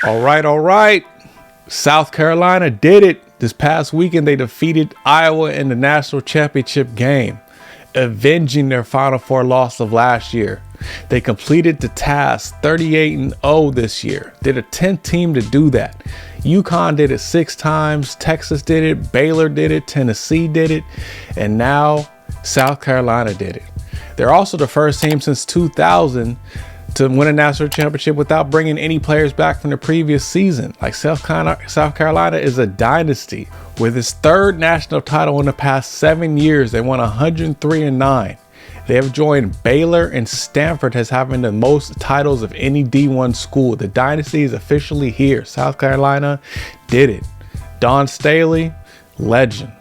All right. South Carolina did it. This past weekend, they defeated Iowa in the national championship game, avenging their Final Four loss of last year. They completed the task 38-0 this year. They're the 10th team to do that. UConn did it 6 times. Texas did it. Baylor did it. Tennessee did it. And now South Carolina did it. They're also the first team since 2000 to win a national championship without bringing any players back from the previous season. Like South Carolina is a dynasty. With its 3rd national title in the past 7 years, they won 103-9. They have joined Baylor and Stanford as having the most titles of any D1 school. The dynasty is officially here. South Carolina did it. Dawn Staley, legend.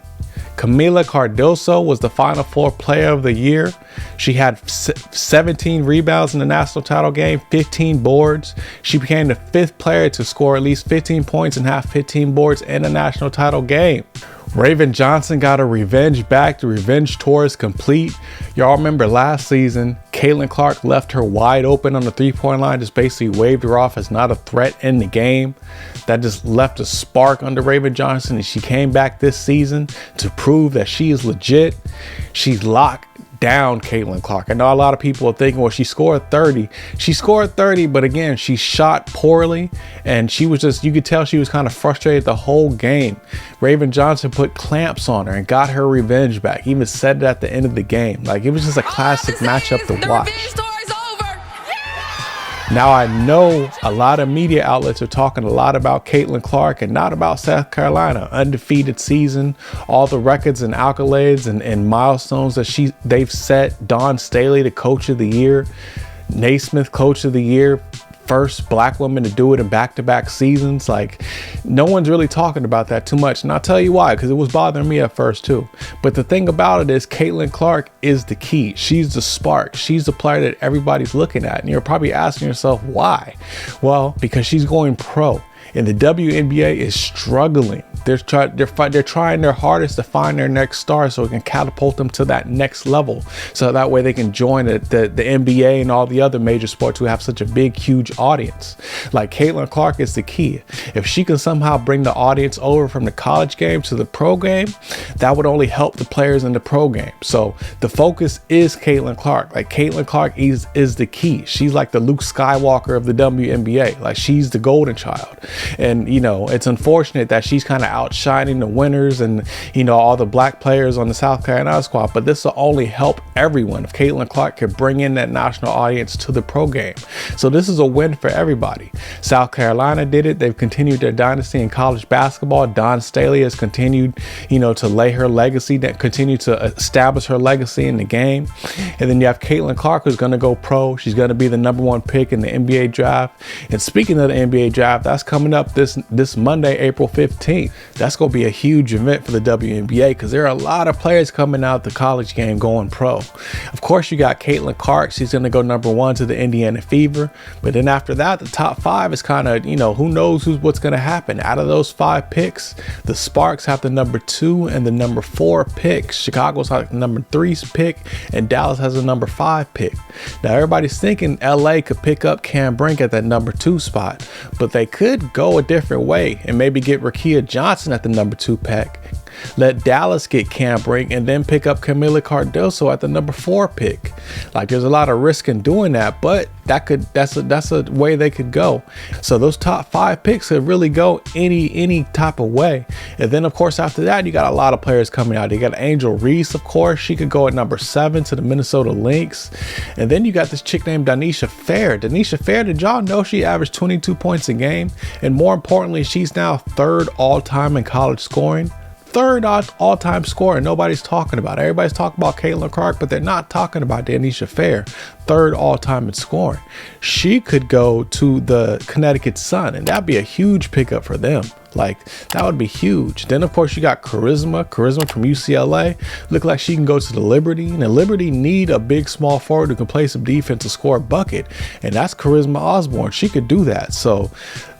Camila Cardoso was the Final Four player of the year. She had 17 rebounds in the national title game, 15 boards. She became the 5th player to score at least 15 points and have 15 boards in a national title game. Raven Johnson got her revenge back. The revenge tour is complete. Y'all remember last season, Caitlyn Clark left her wide open on the 3-point line, just basically waved her off as not a threat in the game. That just left a spark under Raven Johnson, and she came back this season to prove that she is legit. She's locked down Caitlyn Clark. I know a lot of people are thinking, well, she scored 30. She scored 30, but again, she shot poorly, and she was just, you could tell she was kind of frustrated the whole game. Raven Johnson put clamps on her and got her revenge back. Even said it at the end of the game. Like, it was just a classic matchup to watch. Now, I know a lot of media outlets are talking a lot about Caitlyn Clark and not about South Carolina. Undefeated season, all the records and accolades and milestones that they've set. Dawn Staley, the coach of the year. Naismith, coach of the year. First black woman to do it in back-to-back seasons. Like, no one's really talking about that too much, and I'll tell you why, because it was bothering me at first too. But the thing about it is, Caitlyn Clark is the key. She's the spark. She's the player that everybody's looking at, and you're probably asking yourself why. Well, because she's going pro, and the WNBA is struggling. They're trying their hardest to find their next star so it can catapult them to that next level. So that way they can join the NBA and all the other major sports who have such a big, huge audience. Like, Caitlyn Clark is the key. If she can somehow bring the audience over from the college game to the pro game, that would only help the players in the pro game. So the focus is Caitlyn Clark. Like, Caitlyn Clark is the key. She's like the Luke Skywalker of the WNBA. Like, she's the golden child. And, you know, it's unfortunate that she's kind of outshining the winners and, you know, all the black players on the South Carolina squad. But this will only help everyone if Caitlyn Clark can bring in that national audience to the pro game. So this is a win for everybody. South Carolina did it. They've continued their dynasty in college basketball. Dawn Staley has continued, you know, to lay her legacy, that continue to establish her legacy in the game. And then you have Caitlyn Clark, who's going to go pro. She's going to be the #1 pick in the NBA draft. And speaking of the NBA draft, that's coming up this Monday, April 15th. That's going to be a huge event for the WNBA because there are a lot of players coming out the college game going pro. Of course, you got Caitlyn Clark. She's going to go #1 to the Indiana Fever. But then after that, the top 5 is kind of, you know, who knows what's going to happen. Out of those 5 picks, the Sparks have the #2 and the #4 pick. Chicago's like the #3 pick, and Dallas has a #5 pick. Now, everybody's thinking LA could pick up Cam Brink at that #2 spot, but they could go a different way and maybe get Rakia Johnson at the #2 pick. Let Dallas get Cam Brink and then pick up Camila Cardoso at the #4 pick. Like, there's a lot of risk in doing that, but that's a way they could go. So those top 5 picks could really go any type of way. And then, of course, after that, you got a lot of players coming out. You got Angel Reese, of course. She could go at #7 to the Minnesota Lynx. And then you got this chick named Danisha Fair. Danisha Fair, did y'all know she averaged 22 points a game? And more importantly, she's now 3rd all-time in college scoring. 3rd all-time scorer. Nobody's talking about it. Everybody's talking about Caitlyn Clark, but they're not talking about Danisha Fair. 3rd all-time in scoring. She could go to the Connecticut Sun, and that'd be a huge pickup for them. Like, that would be huge. Then, of course, you got Charisma from UCLA. Look like she can go to the Liberty. And the Liberty need a big, small forward who can play some defense and score a bucket. And that's Charisma Osborne. She could do that. So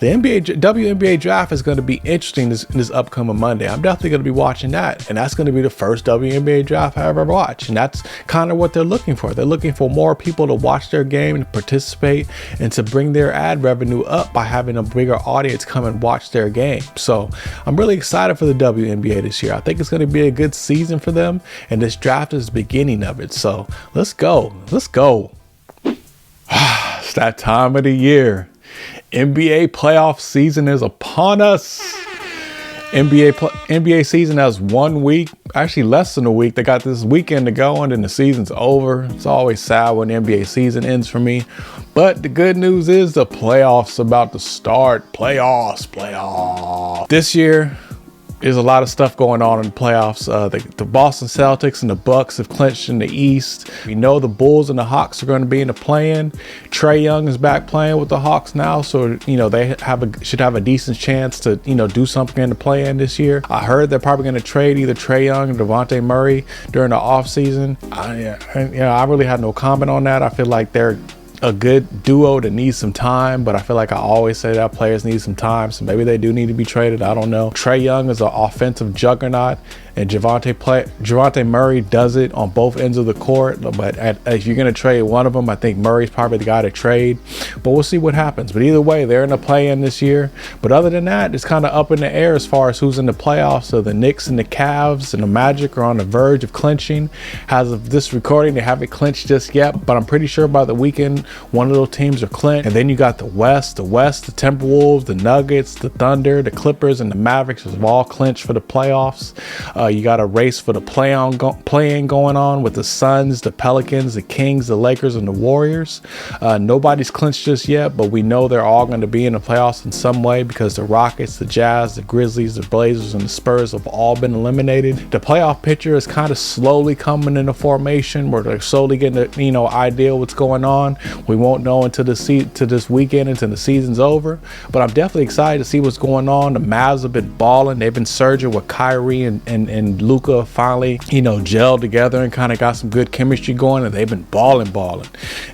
the WNBA draft is going to be interesting this upcoming Monday. I'm definitely going to be watching that. And that's going to be the first WNBA draft I ever watched. And that's kind of what they're looking for. They're looking for more people to watch their game and participate and to bring their ad revenue up by having a bigger audience come and watch their game. So I'm really excited for the WNBA this year. I think it's going to be a good season for them, and this draft is the beginning of it. So let's go. It's that time of the year. NBA playoff season is upon us. NBA season has 1 week, actually less than a week. They got this weekend to go and then the season's over. It's always sad when the NBA season ends for me. But the good news is the playoffs about to start. Playoffs. This year, there's a lot of stuff going on in the playoffs. The Boston Celtics and the Bucks have clinched in the East. We know the Bulls and the Hawks are going to be in the play-in. Trae Young is back playing with the Hawks now, so they should have a decent chance to do something in the play-in this year. I heard they're probably going to trade either Trae Young or Devontae Murray during the offseason. I really had no comment on that. I feel like they're a good duo that needs some time, but I feel like I always say that players need some time, so maybe they do need to be traded. I don't know. Trae Young is an offensive juggernaut, and Javonte Murray does it on both ends of the court. But if you're going to trade one of them, I think Murray's probably the guy to trade. But we'll see what happens. But either way, they're in the play-in this year. But other than that, it's kind of up in the air as far as who's in the playoffs. So the Knicks and the Cavs and the Magic are on the verge of clinching. As of this recording, they haven't clinched just yet, but I'm pretty sure by the weekend, one of those teams are clinched. And then you got the West, the Timberwolves, the Nuggets, the Thunder, the Clippers, and the Mavericks have all clinched for the playoffs. You got a race for the play-in going on with the Suns, the Pelicans, the Kings, the Lakers, and the Warriors. Nobody's clinched just yet, but we know they're all going to be in the playoffs in some way because the Rockets, the Jazz, the Grizzlies, the Blazers, and the Spurs have all been eliminated. The playoff picture is kind of slowly coming into formation. We're slowly getting to, idea what's going on. We won't know until this weekend, until the season's over. But I'm definitely excited to see what's going on. The Mavs have been balling. They've been surging with Kyrie and Luka finally, gelled together and kind of got some good chemistry going, and they've been balling.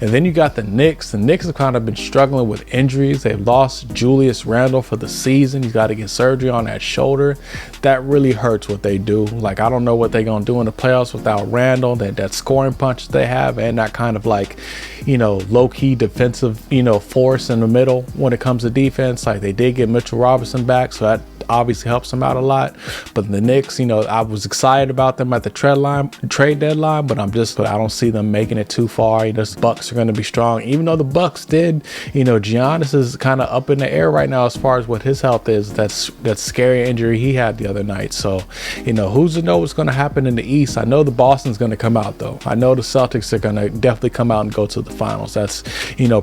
And then you got the Knicks. The Knicks have kind of been struggling with injuries. They've lost Julius Randle for the season. He's got to get surgery on that shoulder. That really hurts what they do. Like, I don't know what they're going to do in the playoffs without Randle, that scoring punch they have, and that kind of low-key defensive, force in the middle when it comes to defense. Like, they did get Mitchell Robinson back, so that obviously helps them out a lot. But the Knicks, I was excited about them at the trade deadline, but I don't see them making it too far. The Bucks are going to be strong, even though the Bucks did, Giannis is kind of up in the air right now as far as what his health is. That scary injury he had the other night. So, who's to know what's going to happen in the East? I know the Boston's going to come out, though. I know the Celtics are going to definitely come out and go to the finals. That's,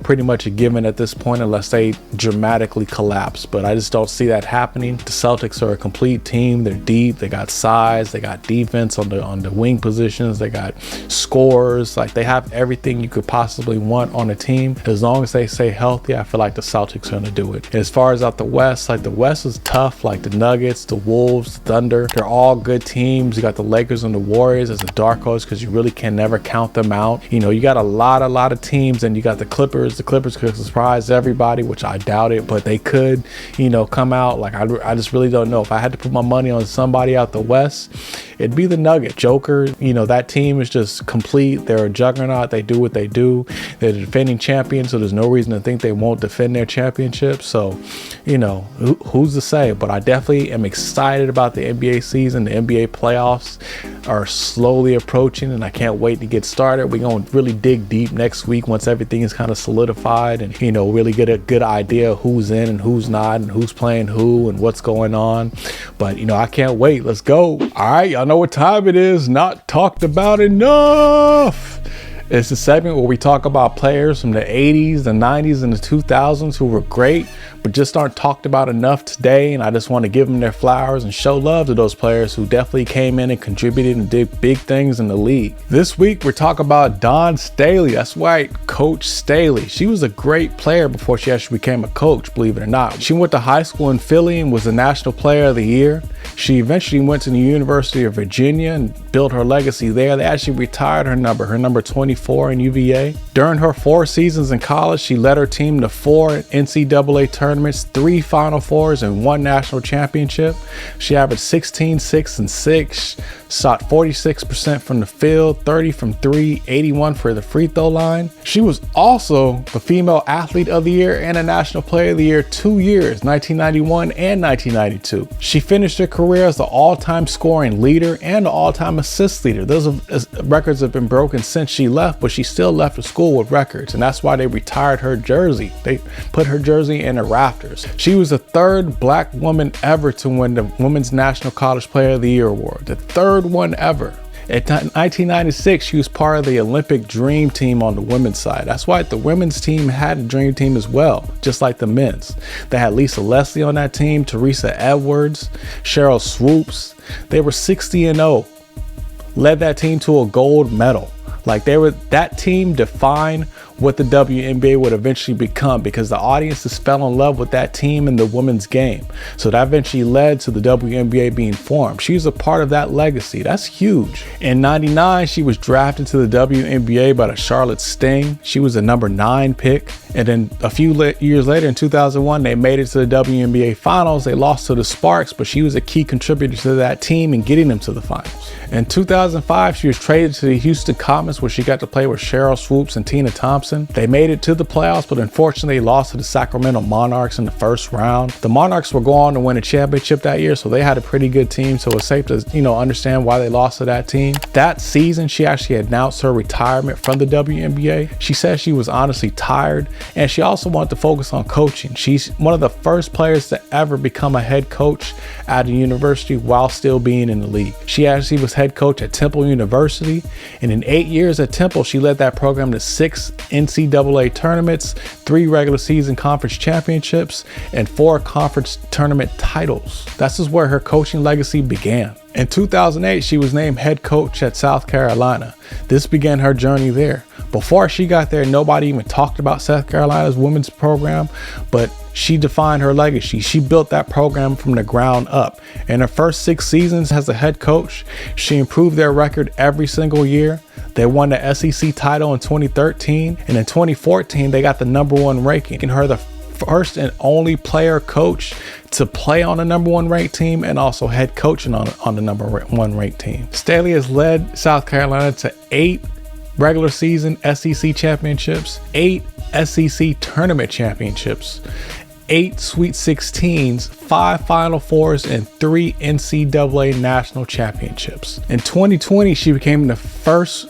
pretty much a given at this point, unless they dramatically collapse. But I just don't see that happening. The Celtics are a complete team. They're deep. They got size. They got defense on the wing positions. They got scores. Like, they have everything you could possibly want on a team. As long as they stay healthy, I feel like the Celtics are going to do it. And as far as out the West, the West is tough. Like, the Nuggets, the Wolves, the Thunder, they're all good teams. You got the Lakers and the Warriors as a dark horse because you really can never count them out. You got a lot of teams, and you got the Clippers. The Clippers could surprise everybody, which I doubt it, but they could, come out. Like, I just really don't know. If I had to put my money on somebody out the West, it'd be the Nuggets. Joker, that team is just complete. They're a juggernaut. They do what they do. They're the defending champions, so there's no reason to think they won't defend their championship. So, who's to say? But I definitely am excited about the NBA season. The NBA playoffs are slowly approaching, and I can't wait to get started. We're going to really dig deep next week once everything is kind of solidified and, really get a good idea of who's in and who's not and who's playing who and what's going on. But, I can't wait. Let's go. All right, y'all know what time it is. Not talked about enough. It's a segment where we talk about players from the 80s, the 90s, and the 2000s who were great, but just aren't talked about enough today. And I just want to give them their flowers and show love to those players who definitely came in and contributed and did big things in the league. This week, we're talking about Dawn Staley. That's right, Coach Staley. She was a great player before she actually became a coach, believe it or not. She went to high school in Philly and was the National Player of the Year. She eventually went to the University of Virginia and built her legacy there. They actually retired her number 24 in UVA. During her 4 seasons in college, she led her team to 4 NCAA tournaments, 3 Final Fours, and 1 national championship. She averaged 16, 6, and 6, shot 46% from the field, 30 from 3, 81 for the free throw line. She was also the Female Athlete of the Year and a National Player of the Year 2 years, 1991 and 1992. She finished her career as the all-time scoring leader and the all-time assist leader. Those records have been broken since she left, but she still left the school with records, and that's why they retired her jersey. They put her jersey in the rafters. She was the 3rd Black woman ever to win the Women's National College Player of the Year award, the 3rd one ever. In 1996, she was part of the Olympic Dream Team on the women's side. That's why the women's team had a dream team as well, just like the men's. They had Lisa Leslie on that team, Teresa Edwards, Cheryl Swoops. They were 60-0, led that team to a gold medal. Like that team defined what the WNBA would eventually become, because the audiences fell in love with that team in the women's game. So that eventually led to the WNBA being formed. She's a part of that legacy. That's huge. In '99, she was drafted to the WNBA by the Charlotte Sting. She was a number 9 pick. And then a few years later, in 2001, they made it to the WNBA finals. They lost to the Sparks, but she was a key contributor to that team and getting them to the finals. In 2005, she was traded to the Houston Comets, where she got to play with Cheryl Swoops and Tina Thompson. They made it to the playoffs, but unfortunately lost to the Sacramento Monarchs in the first round. The Monarchs were going to win a championship that year, so they had a pretty good team. So it's safe to, understand why they lost to that team. That season, she actually announced her retirement from the WNBA. She said she was honestly tired, and she also wanted to focus on coaching. She's one of the first players to ever become a head coach at a university while still being in the league. She actually was head coach at Temple University, and in 8 years at Temple, she led that program to 6 NCAA tournaments, 3 regular season conference championships, and 4 conference tournament titles. This is where her coaching legacy began. In 2008, she was named head coach at South Carolina. This began her journey there. Before she got there, nobody even talked about South Carolina's women's program, but she defined her legacy. She built that program from the ground up. In her first 6 seasons as a head coach, she improved their record every single year. They won the SEC title in 2013, and in 2014, they got the #1 ranking, making her the first and only player coach to play on the #1 ranked team and also head coaching on the #1 ranked team. Staley has led South Carolina to 8 regular season SEC championships, 8 SEC tournament championships, 8 Sweet 16s, 5 Final Fours, and 3 NCAA national championships. In 2020, she became the first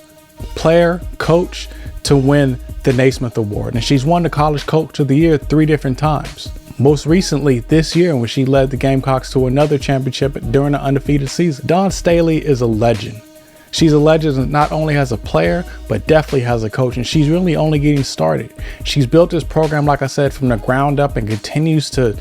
player coach to win the Naismith Award, and she's won the College Coach of the Year 3 different times. Most recently this year, when she led the Gamecocks to another championship during an undefeated season. Dawn Staley is a legend. She's a legend not only as a player, but definitely as a coach, and she's really only getting started. She's built this program, like I said, from the ground up, and continues to,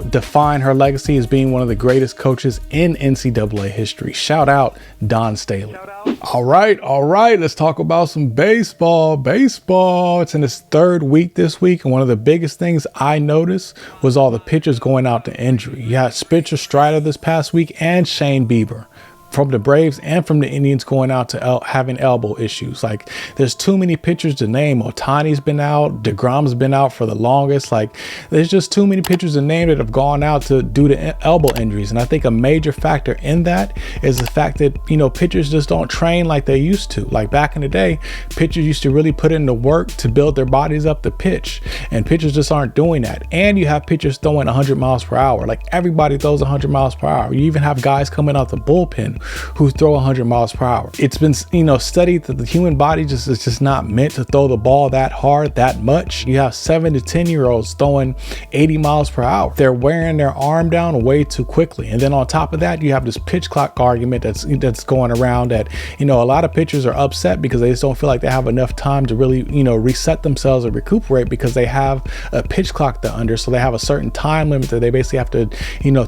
define her legacy as being one of the greatest coaches in NCAA history. Shout out Dawn Staley. All right. Let's talk about some baseball. It's in its 3rd week this week, and one of the biggest things I noticed was all the pitchers going out to injury. You had Spencer Strider this past week and Shane Bieber from the Braves and from the Indians going out to having elbow issues. Like, there's too many pitchers to name. Ohtani's been out. DeGrom's been out for the longest. Like, there's just too many pitchers to name that have gone out due to elbow injuries. And I think a major factor in that is the fact that, pitchers just don't train like they used to. Like, back in the day, pitchers used to really put in the work to build their bodies up to pitch, and pitchers just aren't doing that. And you have pitchers throwing 100 miles per hour. Like, everybody throws 100 miles per hour. You even have guys coming out the bullpen who throw 100 miles per hour. It's been, studied that the human body is just not meant to throw the ball that hard, that much. You have 7 to 10-year-olds throwing 80 miles per hour. They're wearing their arm down way too quickly. And then on top of that, you have this pitch clock argument that's going around that, a lot of pitchers are upset because they just don't feel like they have enough time to really, reset themselves or recuperate because they have a pitch clock they're under. So they have a certain time limit that they basically have to,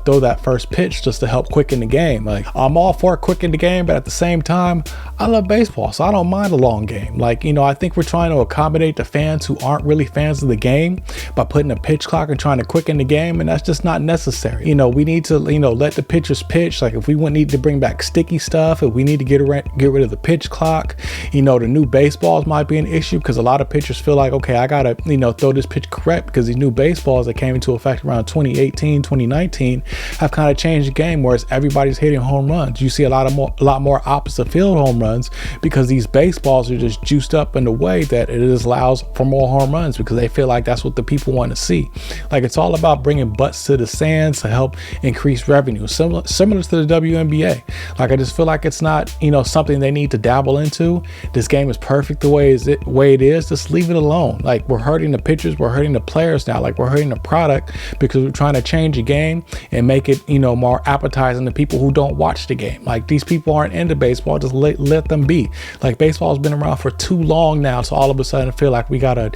throw that first pitch just to help quicken the game. Like, I'm all for quicken the game, but at the same time, I love baseball, so I don't mind a long game. Like, I think we're trying to accommodate the fans who aren't really fans of the game by putting a pitch clock and trying to quicken the game, and that's just not necessary. We need to, let the pitchers pitch. Like, if we need to bring back sticky stuff, if we need to get rid of the pitch clock, the new baseballs might be an issue because a lot of pitchers feel like, okay, I gotta, throw this pitch correct because these new baseballs that came into effect around 2018, 2019 have kind of changed the game, whereas everybody's hitting home runs. You see a lot more opposite field home runs because these baseballs are just juiced up in a way that it just allows for more home runs because they feel like that's what the people want to see. Like, it's all about bringing butts to the stands to help increase revenue, similar to the WNBA. Like, I just feel like it's not, something they need to dabble into. This game is perfect the way it is. Just leave it alone. Like, we're hurting the pitchers, we're hurting the players now. Like, we're hurting the product because we're trying to change the game and make it, more appetizing to people who don't watch the game. Like, these people aren't into baseball. Just let them be. Like, baseball has been around for too long now, so all of a sudden I feel like we gotta,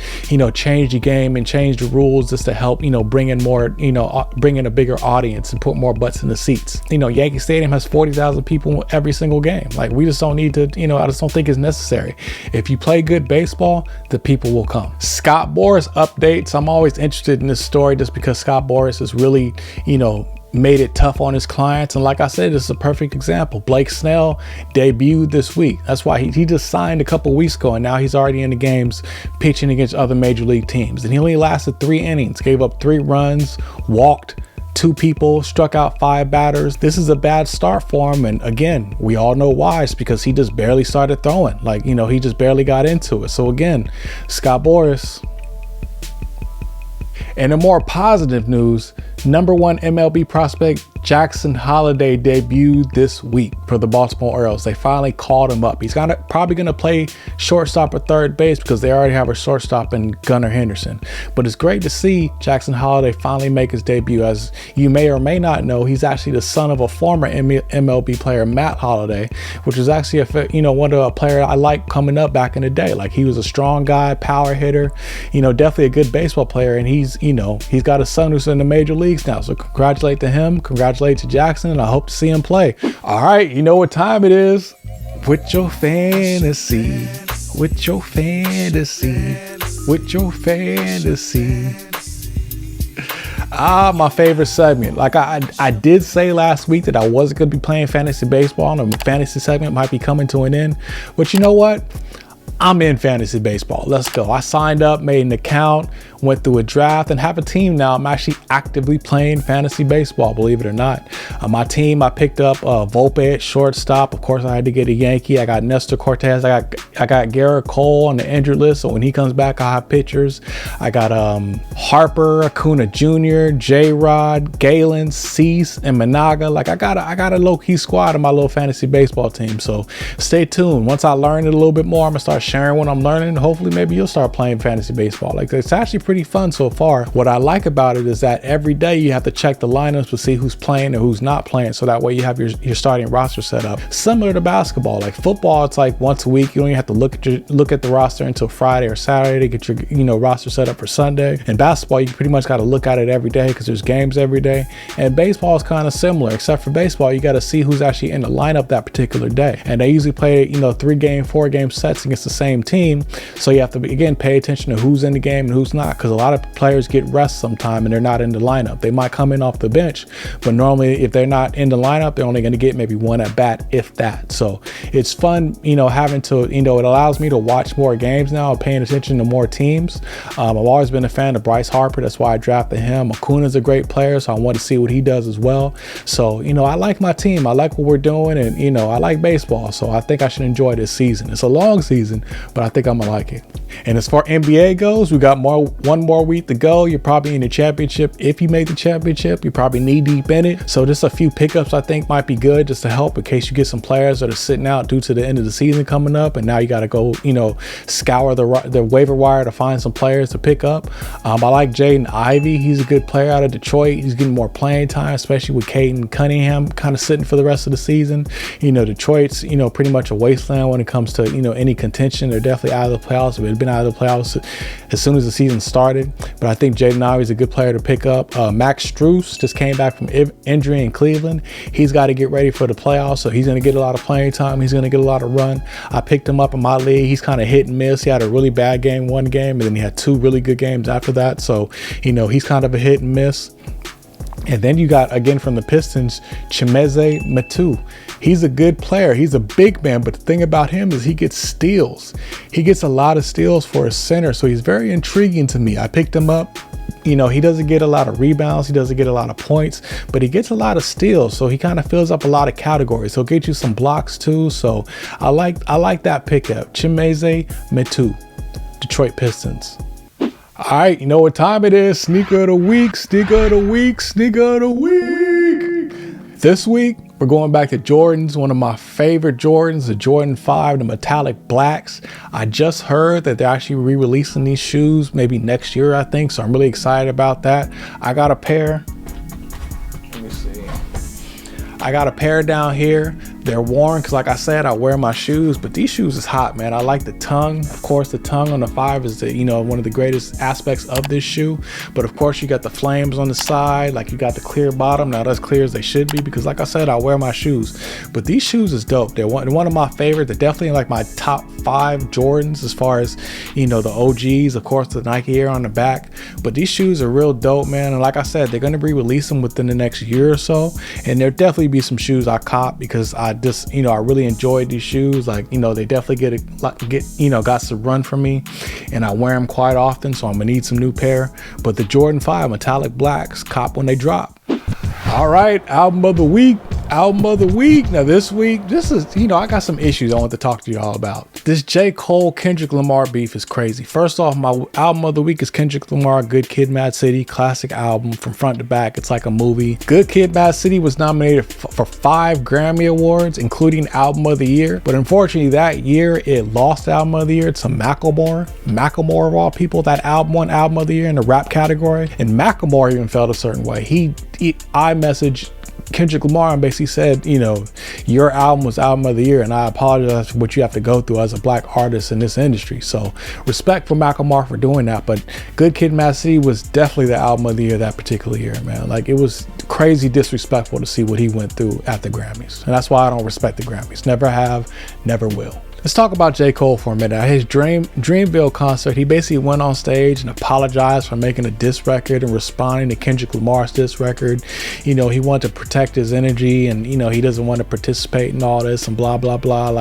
change the game and change the rules just to help, bring in more, bring in a bigger audience and put more butts in the seats. Yankee Stadium has 40,000 people every single game. Like, we just don't need to, I just don't think it's necessary. If you play good baseball, the people will come. Scott Boras updates. I'm always interested in this story just because Scott Boras is really, made it tough on his clients. And like I said, this is a perfect example. Blake Snell debuted this week. That's why he just signed a couple weeks ago, and now he's already in the games pitching against other major league teams. And he only lasted 3 innings, gave up 3 runs, walked 2 people, struck out 5 batters. This is a bad start for him. And again, we all know why. It's because he just barely started throwing. Like, he just barely got into it. So again, Scott Boras. And in more positive news, #1 MLB prospect Jackson Holliday debuted this week for the Baltimore Orioles. They finally called him up. He's probably going to play shortstop or third base because they already have a shortstop in Gunnar Henderson. But it's great to see Jackson Holliday finally make his debut. As you may or may not know, he's actually the son of a former MLB player, Matt Holliday, which was actually one of a player I liked coming up back in the day. Like, he was a strong guy, power hitter, definitely a good baseball player. And he's got a son who's in the major leagues now. So congratulate to him. Congratulate to Jackson, and I hope to see him play. All right, you know what time it is. With your fantasy. With your fantasy. With your fantasy. My favorite segment. Like, I did say last week that I wasn't going to be playing fantasy baseball, and the fantasy segment might be coming to an end. But you know what? I'm in fantasy baseball. Let's go. I signed up, made an account, went through a draft, and have a team now. I'm actually actively playing fantasy baseball, believe it or not. My team, I picked up Volpe at shortstop. Of course, I had to get a Yankee. I got Nestor Cortez. I got J.Cole on the injured list, so when he comes back, I'll have pitchers. I got Harper, Acuna Jr., J-Rod, Galen, Cease, and Managa. Like, I got a low-key squad on my little fantasy baseball team, so stay tuned. Once I learn it a little bit more, I'm gonna start sharing what I'm learning. Hopefully, maybe you'll start playing fantasy baseball. Like, it's actually pretty fun so far. What I like about it is that every day you have to check the lineups to see who's playing and who's not playing, so that way you have your starting roster set up. Similar to basketball. Like football, it's like once a week. You don't even have to look at the roster until Friday or Saturday to get your roster set up for Sunday. And basketball, you pretty much got to look at it every day because there's games every day. And baseball is kind of similar, except for baseball, you got to see who's actually in the lineup that particular day. And they usually play 3-game, 4-game sets against the same team, so you have to again pay attention to who's in the game and who's not, because a lot of players get rest sometime and they're not in the lineup. They might come in off the bench, but normally if they're not in the lineup, they're only going to get maybe 1 at bat, if that. So it's fun, having to, it allows me to watch more games now, paying attention to more teams. I've always been a fan of Bryce Harper. That's why I drafted him. Acuna's a great player, so I want to see what he does as well. So, I like my team. I like what we're doing, and, I like baseball, so I think I should enjoy this season. It's a long season, season, but I think I'm gonna like it. And as far NBA goes, we got one more week to go. You're probably in the championship. If you make the championship, you're probably knee deep in it. So just a few pickups I think might be good just to help in case you get some players that are sitting out due to the end of the season coming up. And now you got to go, scour the waiver wire to find some players to pick up. I like Jaden Ivey. He's a good player out of Detroit. He's getting more playing time, especially with Caden Cunningham kind of sitting for the rest of the season. Detroit's, pretty much a wasteland when it comes to, any contention. They're definitely out of the playoffs. They've been out of the playoffs as soon as the season started. But I think Jaden Ivey is a good player to pick up. Max Strus just came back from injury in Cleveland. He's got to get ready for the playoffs, so he's going to get a lot of playing time. He's going to get a lot of run. I picked him up in my league. He's kind of hit and miss. He had a really bad game one game, and then he had two really good games after that. So, he's kind of a hit and miss. And then you got, again, from the Pistons, Chimeze Metu. He's a good player. He's a big man, but the thing about him is he gets steals. He gets a lot of steals for a center, so he's very intriguing to me. I picked him up. He doesn't get a lot of rebounds. He doesn't get a lot of points, but he gets a lot of steals. So he kind of fills up a lot of categories. He'll get you some blocks too. So I like that pickup. Chimeze Metu, Detroit Pistons. All right, you know what time it is. Sneaker of the week, sneaker of the week, sneaker of the week. This week, we're going back to Jordans, one of my favorite Jordans, the Jordan 5, the metallic blacks. I just heard that they're actually re-releasing these shoes maybe next year, I think. So I'm really excited about that. I got a pair. Let me see. I got a pair down here. They're worn because, like I said, I wear my shoes, but these shoes is hot, man. I like the tongue. Of course, the tongue on the 5 is one of the greatest aspects of this shoe. But of course, you got the flames on the side, like you got the clear bottom. Now that's clear as they should be because, like I said, I wear my shoes. But these shoes is dope. They're one of my favorite. They're definitely like my top 5 Jordans as far as the OGs. Of course, the Nike Air on the back. But these shoes are real dope, man. And like I said, they're gonna re-release them within the next year or so. And there'll definitely be some shoes I cop because I really enjoyed these shoes. Like, they definitely got some run from me, and I wear them quite often, so I'm gonna need some new pair. But the Jordan 5 metallic blacks, cop when they drop. All right, album of the week. Now this week, this is, I got some issues I want to talk to y'all about. This J.Cole Kendrick Lamar beef is crazy. First off, my album of the week is Kendrick Lamar, Good Kid, Mad City, classic album from front to back. It's like a movie. Good Kid, Mad City was nominated for 5 Grammy Awards, including Album of the Year. But unfortunately, that year, it lost Album of the Year to Macklemore. Macklemore, of all people, that album won Album of the Year in the rap category. And Macklemore even felt a certain way. I messaged Kendrick Lamar and basically said, your album was Album of the Year, and I apologize for what you have to go through as a black artist in this industry. So respect for Macklemore for doing that. But Good Kid, Mad City was definitely the Album of the Year that particular year, man. Like, it was crazy disrespectful to see what he went through at the Grammys. And that's why I don't respect the Grammys. Never have, never will. Let's talk about J. Cole for a minute. At his Dreamville concert, he basically went on stage and apologized for making a diss record and responding to Kendrick Lamar's diss record. He wanted to protect his energy, and he doesn't want to participate in all this and blah blah blah.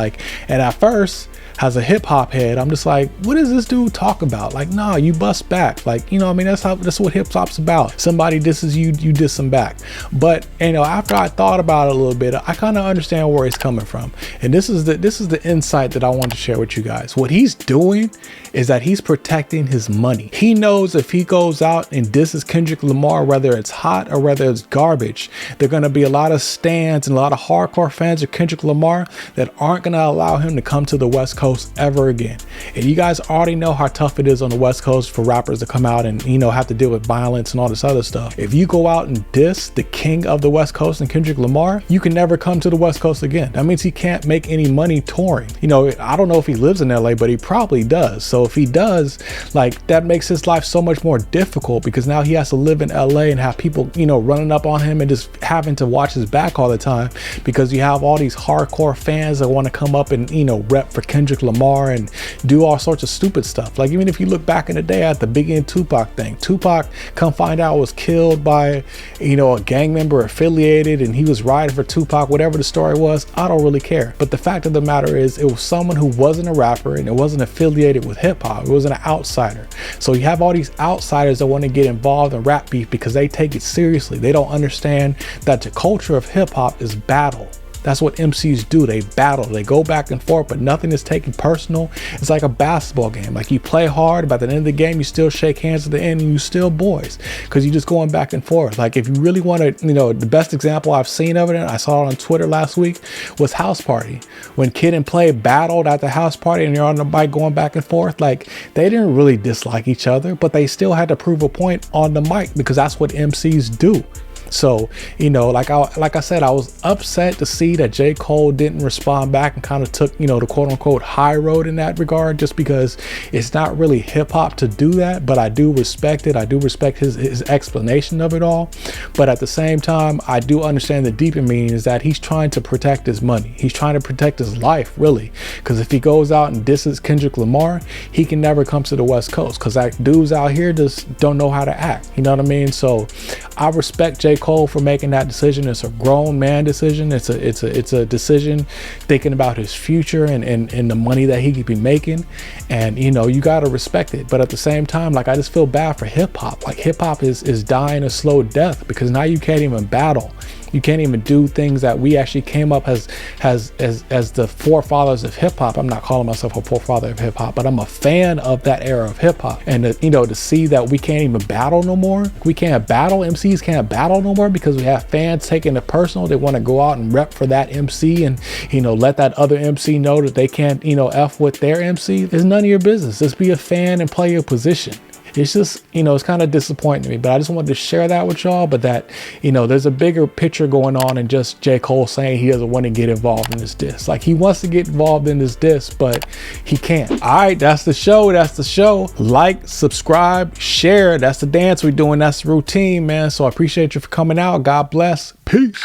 And at first, as a hip hop head, I'm just like, what does this dude talk about? Like, nah, you bust back. That's what hip hop's about. Somebody disses you, you diss them back. But after I thought about it a little bit, I kind of understand where he's coming from. And this is the insight that I want to share with you guys. What he's doing is that he's protecting his money. He knows if he goes out and disses Kendrick Lamar, whether it's hot or whether it's garbage, there are going to be a lot of stans and a lot of hardcore fans of Kendrick Lamar that aren't going to allow him to come to the West Coast ever again. And you guys already know how tough it is on the West Coast for rappers to come out and have to deal with violence and all this other stuff. If you go out and diss the king of the West Coast and Kendrick Lamar, you can never come to the West Coast again. That means he can't make any money touring. I don't know if he lives in LA, but he probably does. So if he does, that makes his life so much more difficult because now he has to live in LA and have people running up on him and just having to watch his back all the time because you have all these hardcore fans that want to come up and rep for Kendrick Lamar and do all sorts of stupid stuff. Like, even if you look back in the day at the Biggie and Tupac thing, Tupac, come find out, was killed by a gang member affiliated, and he was riding for Tupac. Whatever the story was, I don't really care. But the fact of the matter is, it was someone who wasn't a rapper and it wasn't affiliated with hip hop. It was an outsider. So you have all these outsiders that want to get involved in rap beef because they take it seriously. They don't understand that the culture of hip hop is battle. That's what MCs do. They battle, they go back and forth, but nothing is taken personal. It's like a basketball game. Like, you play hard, but at the end of the game, you still shake hands at the end and you still boys, because you're just going back and forth. Like, if you really want to, you know, the best example I've seen of it, and I saw it on Twitter last week, was House Party. When Kid and Play battled at the House Party and they're on the bike going back and forth, like, they didn't really dislike each other, but they still had to prove a point on the mic, because that's what MCs do. So, you know, like I said, I was upset to see that J. Cole didn't respond back and kind of took, you know, the quote unquote high road in that regard, just because it's not really hip hop to do that. But I do respect it. I do respect his explanation of it all. But at the same time, I do understand the deeper meaning is that he's trying to protect his money. He's trying to protect his life, really. Because if he goes out and disses Kendrick Lamar, he can never come to the West Coast, because like dudes out here just don't know how to act. You know what I mean? So I respect J. Cole for making that decision. It's a grown man decision. It's a decision thinking about his future and the money that he could be making. And, you know, you got to respect it. But at the same time, like, I just feel bad for hip hop. Like, hip hop is dying a slow death, because now you can't even battle. You can't even do things that we actually came up as the forefathers of hip hop. I'm not calling myself a forefather of hip hop, but I'm a fan of that era of hip hop. And you know, to see that we can't even battle no more. We can't battle. MCs can't battle no more because we have fans taking it personal. They want to go out and rep for that MC and, you know, let that other MC know that they can't, you know, F with their MC. It's none of your business. Just be a fan and play your position. It's just, you know, it's kind of disappointing to me, but I just wanted to share that with y'all. But that, you know, there's a bigger picture going on than just J. Cole saying he doesn't want to get involved in this diss. Like, he wants to get involved in this diss, but he can't. All right, that's the show. That's the show. Like, subscribe, share. That's the dance we're doing. That's the routine, man. So I appreciate you for coming out. God bless. Peace.